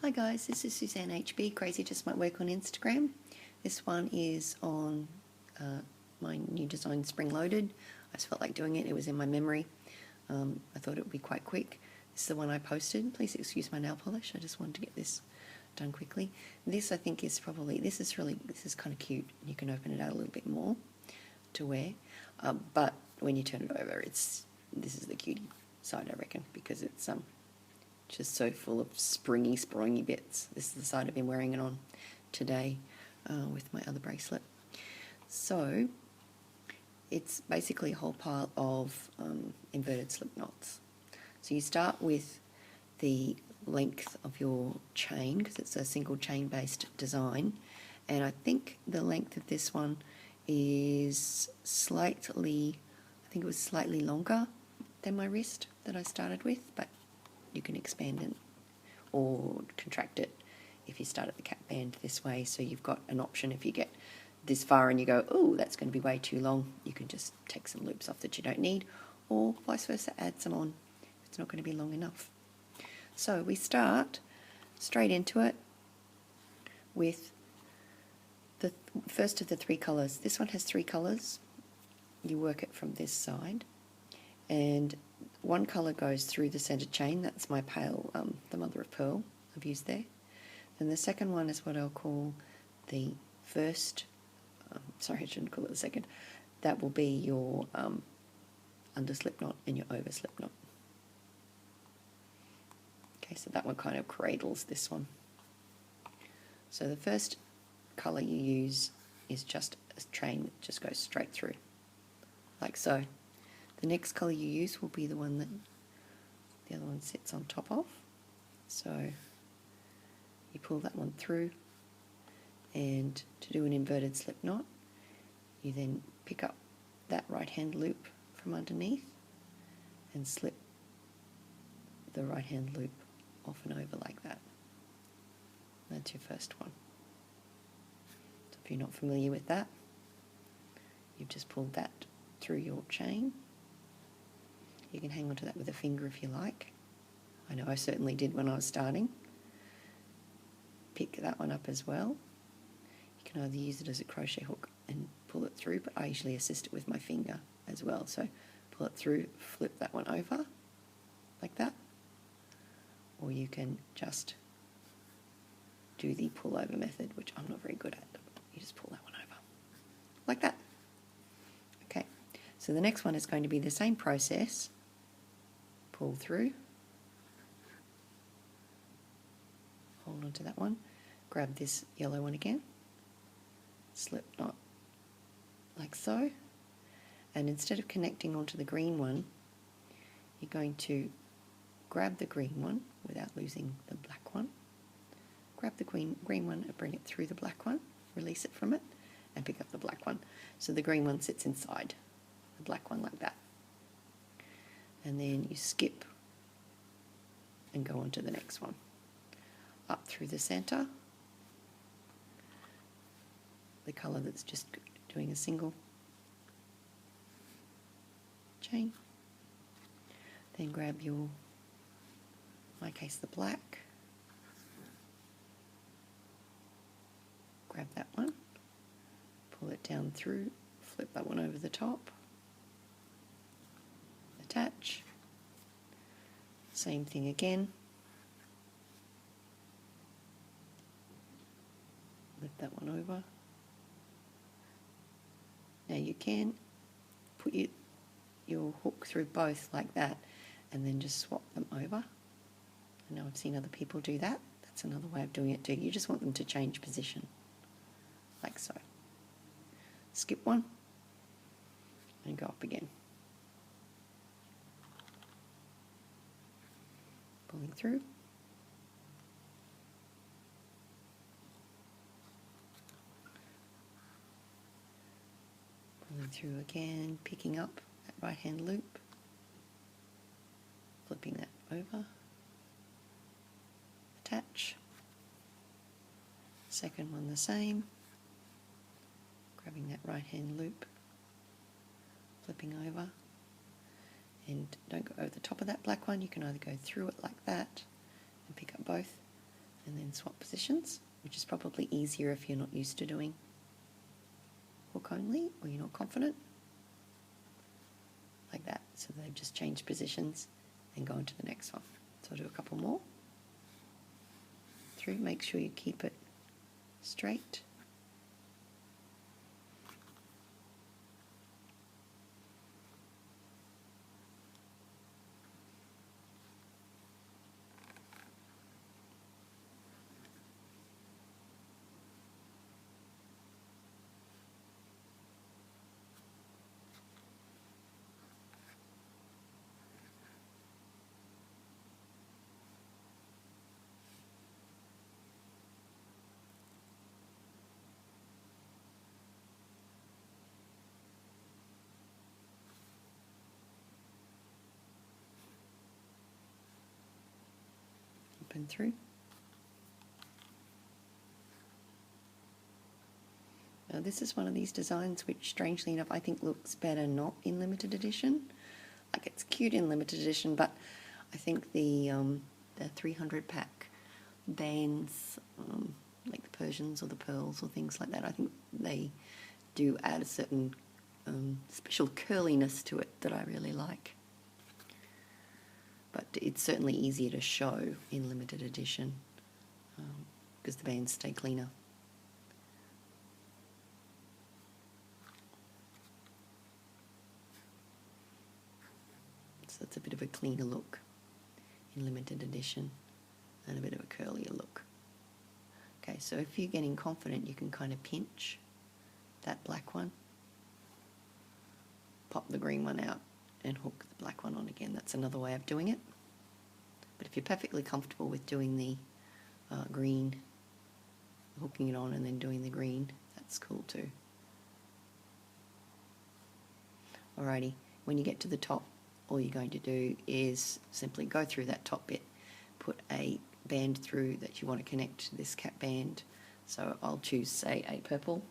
Hi guys, this is Suzanne HB, Crazy Just Might Work on Instagram. This one is on my new design spring loaded. I just felt like doing it, it was in my memory. I thought it would be quite quick. This is the one I posted. Please excuse my nail polish, I just wanted to get this done quickly. This I think is probably, this is kind of cute. You can open it out a little bit more to wear, but when you turn it over, this is the cutie side I reckon, because it's just so full of springy bits. This is the side I've been wearing it on today with my other bracelet. So it's basically a whole pile of inverted slip knots. So you start with the length of your chain, because it's a single chain based design, and I think the length of this one is slightly, I think it was slightly longer than my wrist that I started with, but you can expand it or contract it if you start at the cap band this way. So you've got an option if you get this far and you go, oh, that's going to be way too long, you can just take some loops off that you don't need, or vice versa, add some on if it's not going to be long enough. So we start straight into it with the first of the three colours. This one has three colours. You work it from this side, and one colour goes through the centre chain. That's my pale, the mother of pearl I've used there. Then the second one is what I'll call the first, sorry, I shouldn't call it the second. That will be your under slip knot and your over slip knot. Okay, so that one kind of cradles this one. So the first colour you use is just a chain that just goes straight through, like so. The next colour you use will be the one that the other one sits on top of. So you pull that one through, and to do an inverted slip knot, you then pick up that right hand loop from underneath and slip the right hand loop off and over like that. That's your first one. So if you're not familiar with that, you've just pulled that through your chain. You can hang on to that with a finger if you like. I know I certainly did when I was starting. Pick that one up as well. You can either use it as a crochet hook and pull it through, but I usually assist it with my finger as well. So pull it through, flip that one over like that, or you can just do the pull over method, which I'm not very good at. You just pull that one over like that. Okay, so the next one is going to be the same process. Pull through, hold on to that one, grab this yellow one again, slip knot like so, and instead of connecting onto the green one, you're going to grab the green one without losing the black one, grab the green one and bring it through the black one, release it from it, and pick up the black one. So the green one sits inside the black one like that. And then you skip and go on to the next one. Up through the centre, the colour that's just doing a single chain. Then grab your, in my case, the black. Grab that one, pull it down through, flip that one over the top, attach, same thing again, lift that one over. Now you can put your hook through both like that and then just swap them over. I know I've seen other people do that. That's another way of doing it too. You just want them to change position, like so. Skip one and go up again. Pulling through. Pulling through again, picking up that right hand loop, flipping that over, attach. Second one the same, grabbing that right hand loop, flipping over, and don't go over the top of that black one. You can either go through it like that and pick up both, and then swap positions, which is probably easier if you're not used to doing hook only or you're not confident. Like that. So they've just changed positions and go into the next one. So I'll do a couple more through. Make sure you keep it straight. Open through. Now this is one of these designs which, strangely enough, I think looks better not in limited edition. Like, it's cute in limited edition, but I think the 300 pack bands, like the Persians or the pearls or things like that, I think they do add a certain special curliness to it that I really like. But it's certainly easier to show in limited edition because the bands stay cleaner. So it's a bit of a cleaner look in limited edition and a bit of a curlier look. Okay, so if you're getting confident, you can kind of pinch that black one, pop the green one out and hook the black one on again. That's another way of doing it. But if you're perfectly comfortable with doing the green, hooking it on and then doing the green, that's cool too. Alrighty, when you get to the top, all you're going to do is simply go through that top bit, put a band through that you want to connect to this cap band. So I'll choose, say, a purple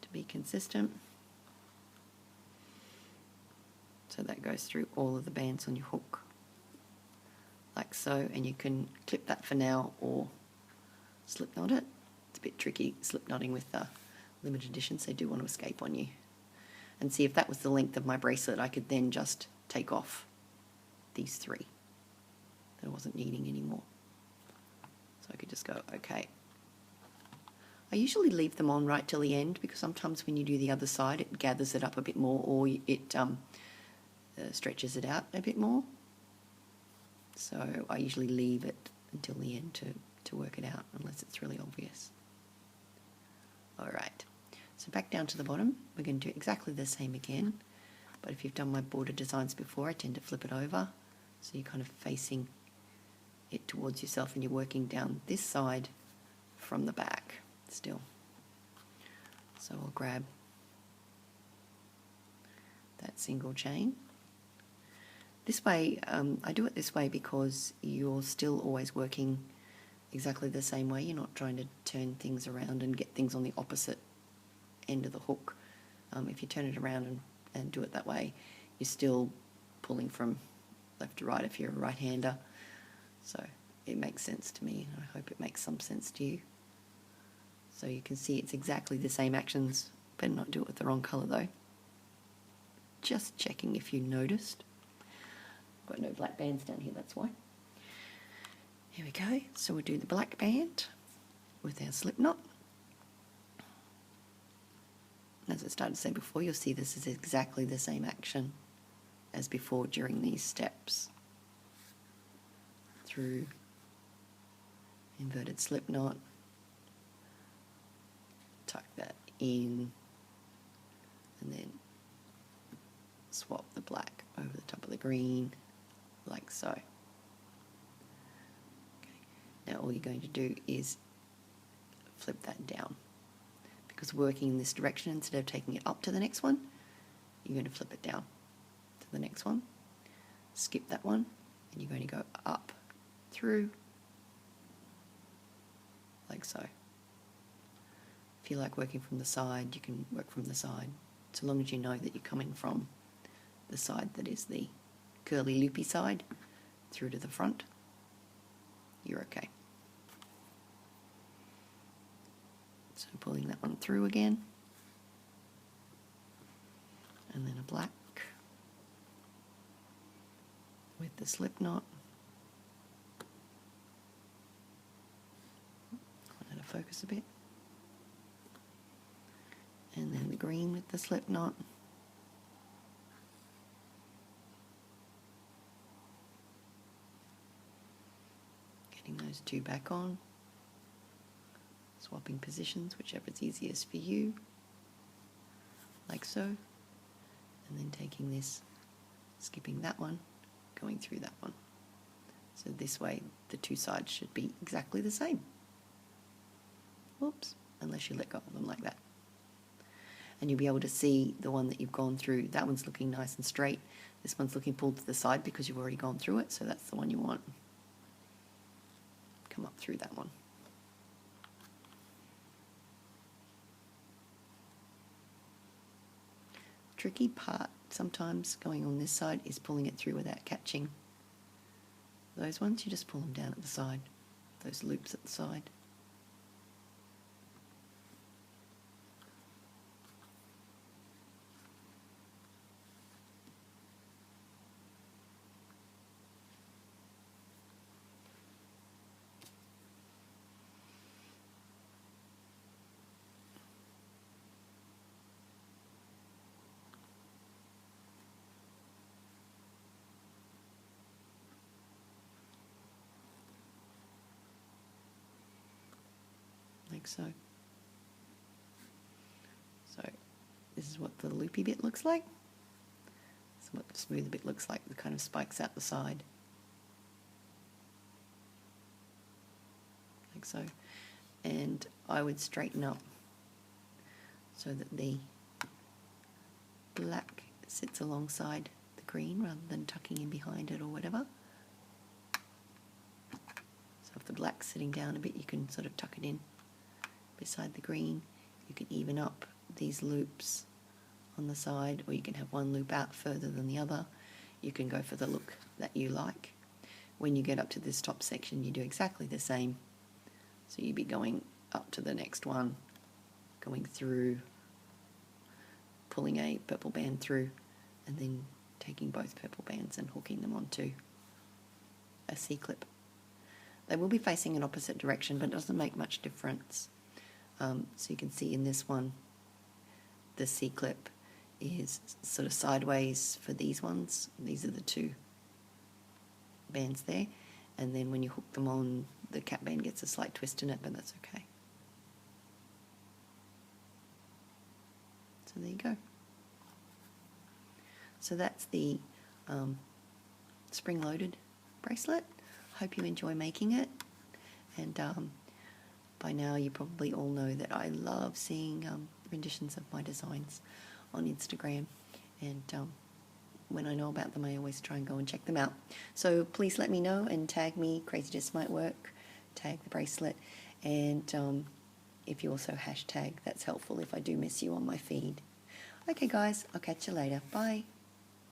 to be consistent. So that goes through all of the bands on your hook, like so, and you can clip that for now or slip knot it. It's a bit tricky slip knotting with the limited editions, they do want to escape on you. And see, if that was the length of my bracelet, I could then just take off these three that I wasn't needing anymore. So I could just go, okay. I usually leave them on right till the end because sometimes when you do the other side, it gathers it up a bit more, or it stretches it out a bit more. So I usually leave it until the end to work it out, unless it's really obvious. Alright, so back down to the bottom, we're going to do exactly the same again, but if you've done my border designs before, I tend to flip it over, so you're kind of facing it towards yourself and you're working down this side from the back still. So I'll grab that single chain. This way, I do it this way because you're still always working exactly the same way. You're not trying to turn things around and get things on the opposite end of the hook. If you turn it around and do it that way, you're still pulling from left to right if you're a right-hander. So it makes sense to me, and I hope it makes some sense to you. So you can see it's exactly the same actions. Better not do it with the wrong colour though. Just checking if you noticed. Got no black bands down here, that's why. Here we go. So we'll do the black band with our slip knot. As I started to say before, you'll see this is exactly the same action as before during these steps. Through inverted slip knot, tuck that in, and then swap the black over the top of the green, like so. Okay. Now all you're going to do is flip that down. Because working in this direction, instead of taking it up to the next one, you're going to flip it down to the next one, skip that one, and you're going to go up through, like so. If you like working from the side, you can work from the side, so long as you know that you're coming from the side that is the curly loopy side through to the front, you're okay. So pulling that one through again, and then a black with the slip knot. Want to focus a bit. And then the green with the slip knot. Getting those two back on. Swapping positions, whichever's easiest for you. Like so. And then taking this, skipping that one, going through that one. So this way the two sides should be exactly the same. Whoops, unless you let go of them like that. And you'll be able to see the one that you've gone through. That one's looking nice and straight. This one's looking pulled to the side because you've already gone through it, so that's the one you want. Come up through that one. Tricky part sometimes going on this side is pulling it through without catching. Those ones, you just pull them down at the side, those loops at the side. Like so. So this is what the loopy bit looks like. This is what the smooth bit looks like. The kind of spikes out the side. Like so. And I would straighten up so that the black sits alongside the green rather than tucking in behind it or whatever. So if the black's sitting down a bit, you can sort of tuck it in beside the green. You can even up these loops on the side, or you can have one loop out further than the other. You can go for the look that you like. When you get up to this top section, you do exactly the same. So you'd be going up to the next one, going through, pulling a purple band through, and then taking both purple bands and hooking them onto a C-clip. They will be facing an opposite direction, but it doesn't make much difference. So you can see in this one, the C-clip is sort of sideways for these ones. These are the two bands there. And then when you hook them on, the cap band gets a slight twist in it, but that's okay. So there you go. So that's the spring-loaded bracelet. Hope you enjoy making it. And by now you probably all know that I love seeing renditions of my designs on Instagram, and when I know about them I always try and go and check them out. So please let me know and tag me, Crazy Just Might Work, tag the bracelet, and if you also hashtag, that's helpful if I do miss you on my feed. Okay guys, I'll catch you later. Bye.